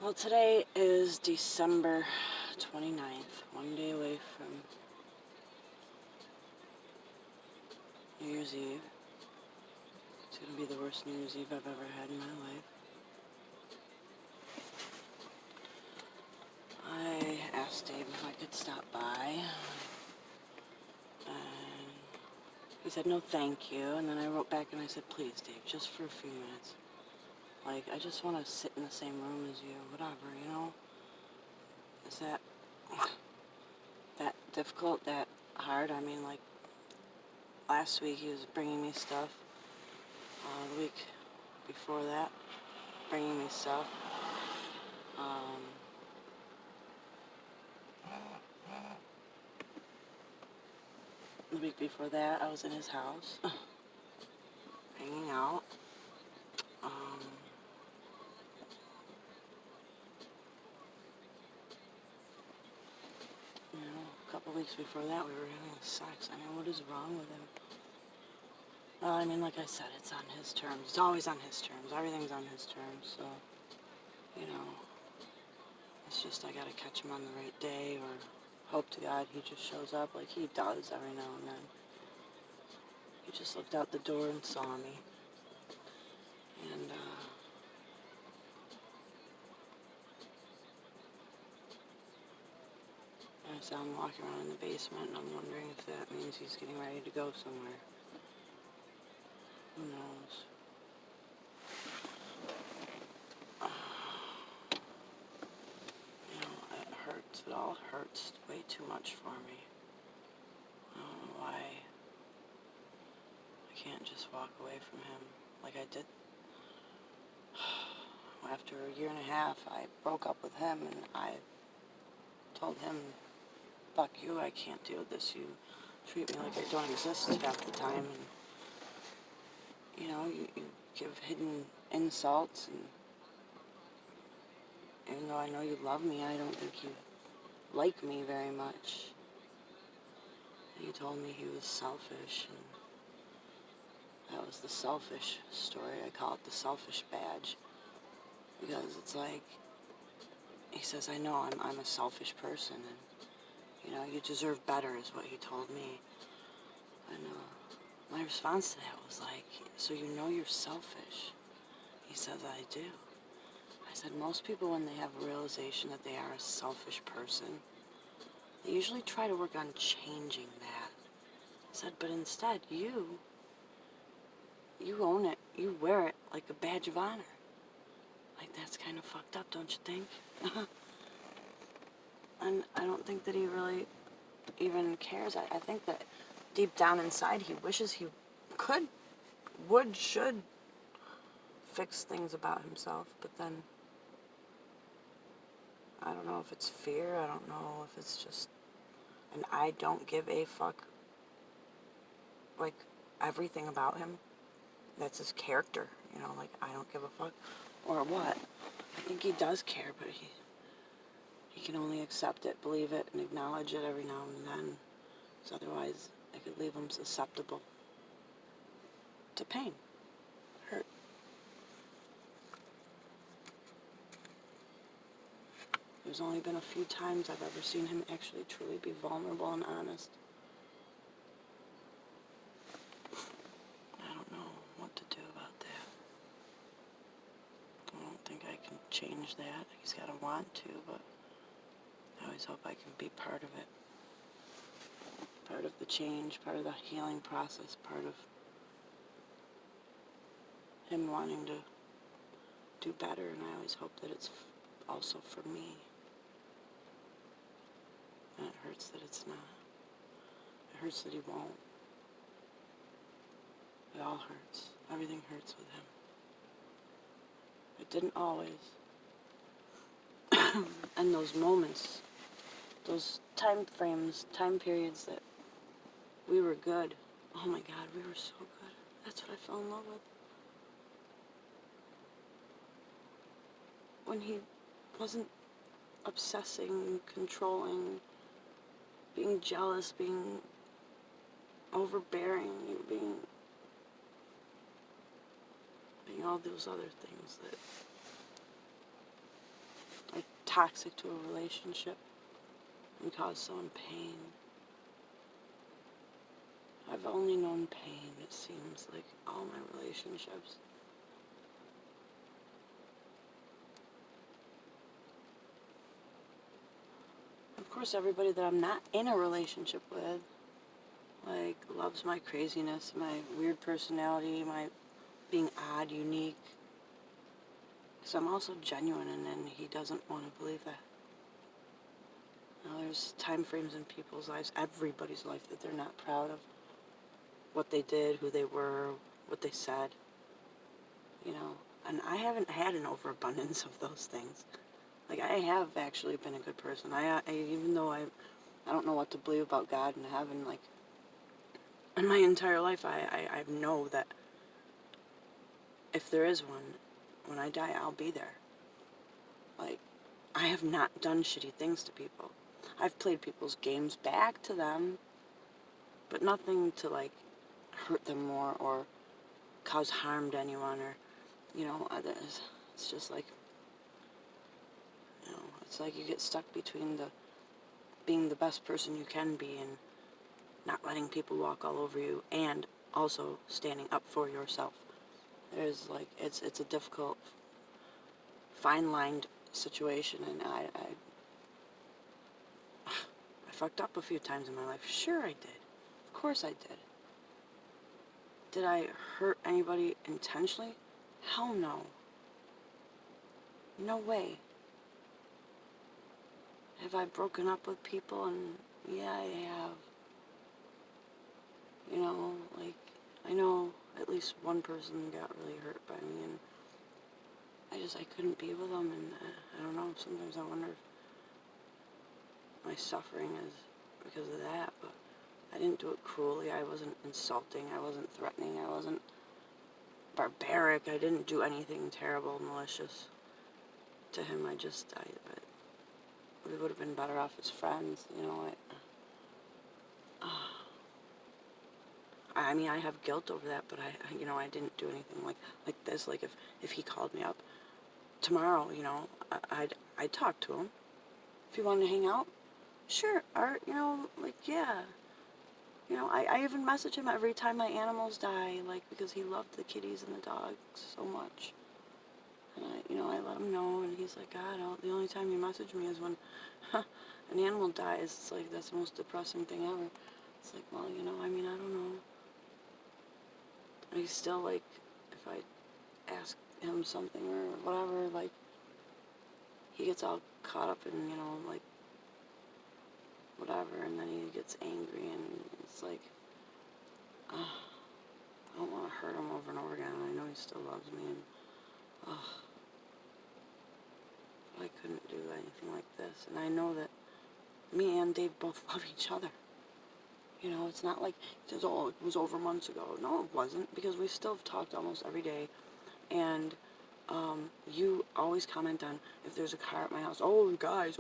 Well, today is December 29th, one day away from New Year's Eve. It's going to be the worst New Year's Eve I've ever had in my life. I asked Dave if I could stop by, and he said no thank you, and then I wrote back and I said, please Dave, just for a few minutes. Like, I just want to sit in the same room as you, whatever, you know? Is that difficult, that hard? I mean, like, last week he was bringing me stuff. The week before that, bringing me stuff. The week before that, I was in his house, hanging out. A couple weeks before that, we were having sex. I mean, what is wrong with him? Well, I mean, like I said, it's on his terms. It's always on his terms. Everything's on his terms, so, you know, it's just I gotta catch him on the right day, or hope to God he just shows up like he does every now and then. He just looked out the door and saw me. And, I saw him walking around in the basement, and I'm wondering if that means he's getting ready to go somewhere. Who knows? You know, it hurts. It all hurts way too much for me. I don't know why I can't just walk away from him like I did. After a year and a half, I broke up with him, and I told him, fuck you, I can't deal with this. You treat me like I don't exist half the time, and, you know, you give hidden insults, and even though I know you love me, I don't think you like me very much. And he told me he was selfish, and that was the selfish story. I call it the selfish badge, because it's like, he says, I know I'm a selfish person, and, you know, you deserve better is what he told me. And my response to that was like, so you know you're selfish? He says, I do. I said, most people, when they have a realization that they are a selfish person, they usually try to work on changing that. I said, but instead, you own it. You wear it like a badge of honor. Like, that's kind of fucked up, don't you think? And I don't think that he really even cares. I think that deep down inside he wishes he could, should fix things about himself, but then I don't know if it's fear, I don't know if it's just an I don't give a fuck, like, everything about him. That's his character, you know, like, I don't give a fuck, or what. I think he does care, but he can only accept it, believe it, and acknowledge it every now and then, because otherwise it could leave him susceptible to pain, hurt. There's only been a few times I've ever seen him actually truly be vulnerable and honest. I don't know what to do about that. I don't think I can change that. He's got to want to, but I always hope I can be part of it. Part of the change, part of the healing process, part of him wanting to do better, and I always hope that it's also for me. And it hurts that it's not. It hurts that he won't. It all hurts. Everything hurts with him. It didn't always. And those moments, those time frames, time periods that we were good. Oh my God, we were so good. That's what I fell in love with. When he wasn't obsessing, controlling, being jealous, being overbearing, being all those other things that toxic to a relationship and cause someone pain. I've only known pain, it seems like, all my relationships. Of course, everybody that I'm not in a relationship with, like, loves my craziness, my weird personality, my being odd, unique. Because I'm also genuine, and then he doesn't want to believe that. There's time frames in people's lives, everybody's life, that they're not proud of what they did, who they were, what they said, and I haven't had an overabundance of those things. Like, I have actually been a good person. Even though I don't know what to believe about God and heaven, like, in my entire life, I know that if there is one, when I die, I'll be there. Like, I have not done shitty things to people. I've played people's games back to them, but nothing to, like, hurt them more or cause harm to anyone, or, it's just like, it's like you get stuck between being the best person you can be and not letting people walk all over you, and also standing up for yourself. There's, like, it's a difficult, fine-lined situation, and I fucked up a few times in my life. Sure I did. Of course I did. Did I hurt anybody intentionally? Hell no. No way. Have I broken up with people? And yeah, I have. Like, I know at least one person got really hurt by me, and I couldn't be with them, and I don't know, sometimes I wonder if my suffering is because of that, but I didn't do it cruelly. I wasn't insulting, I wasn't threatening, I wasn't barbaric, I didn't do anything terrible, malicious to him. We would have been better off as friends, I mean, I have guilt over that, but I didn't do anything like this. Like, if he called me up tomorrow, I'd talk to him. If he wanted to hang out, sure, or, like, yeah. I even message him every time my animals die, like, because he loved the kitties and the dogs so much. And I let him know, and he's like, God, the only time you message me is when an animal dies. It's like, that's the most depressing thing ever. It's like, well, I mean, I don't know. He's still, like, if I ask him something or whatever, like, he gets all caught up in, like, whatever, and then he gets angry, and it's like, I don't want to hurt him over and over again. I know he still loves me, and, I couldn't do anything like this, and I know that me and Dave both love each other. It's not like he says, oh, it was over months ago. No, it wasn't, because we still have talked almost every day, and you always comment on if there's a car at my house. Oh, guys,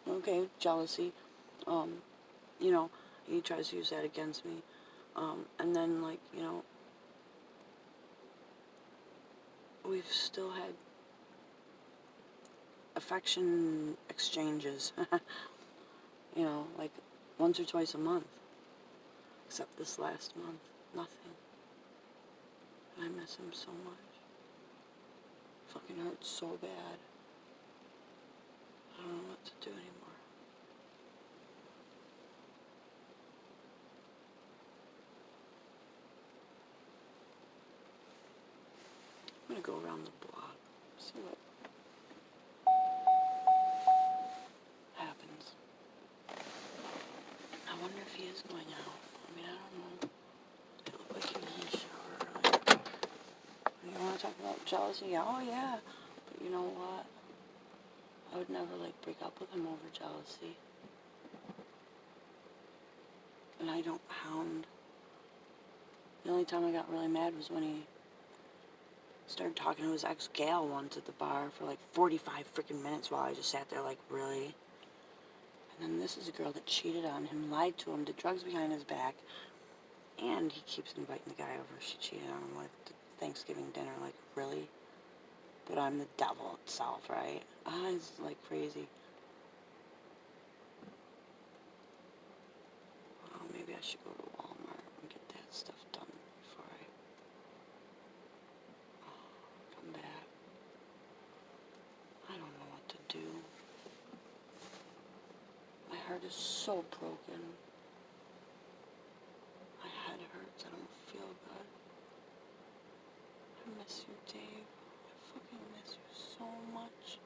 okay, jealousy. He tries to use that against me. And then, like, we've still had affection exchanges, like once or twice a month. Except this last month, nothing. And I miss him so much. Fucking hurts so bad. I don't know what to do anymore. I'm gonna go around the block, see what happens. I wonder if he is going out. I mean, I don't know. It looked like he was in the shower earlier. You want to talk about jealousy? Oh, yeah. But you know what? I would never, like, break up with him over jealousy. And I don't hound. The only time I got really mad was when he started talking to his ex-gal once at the bar for like 45 freaking minutes while I just sat there like, really? And then this is a girl that cheated on him, lied to him, did drugs behind his back, and he keeps inviting the guy over she cheated on him with to Thanksgiving dinner. Like, really? But I'm the devil itself, right? It's like crazy. Well, maybe I should go to Walmart and get that stuff done before I come back. I don't know what to do. My heart is so broken. My head hurts. I don't feel good. I miss you, Dave. I fucking miss you so much.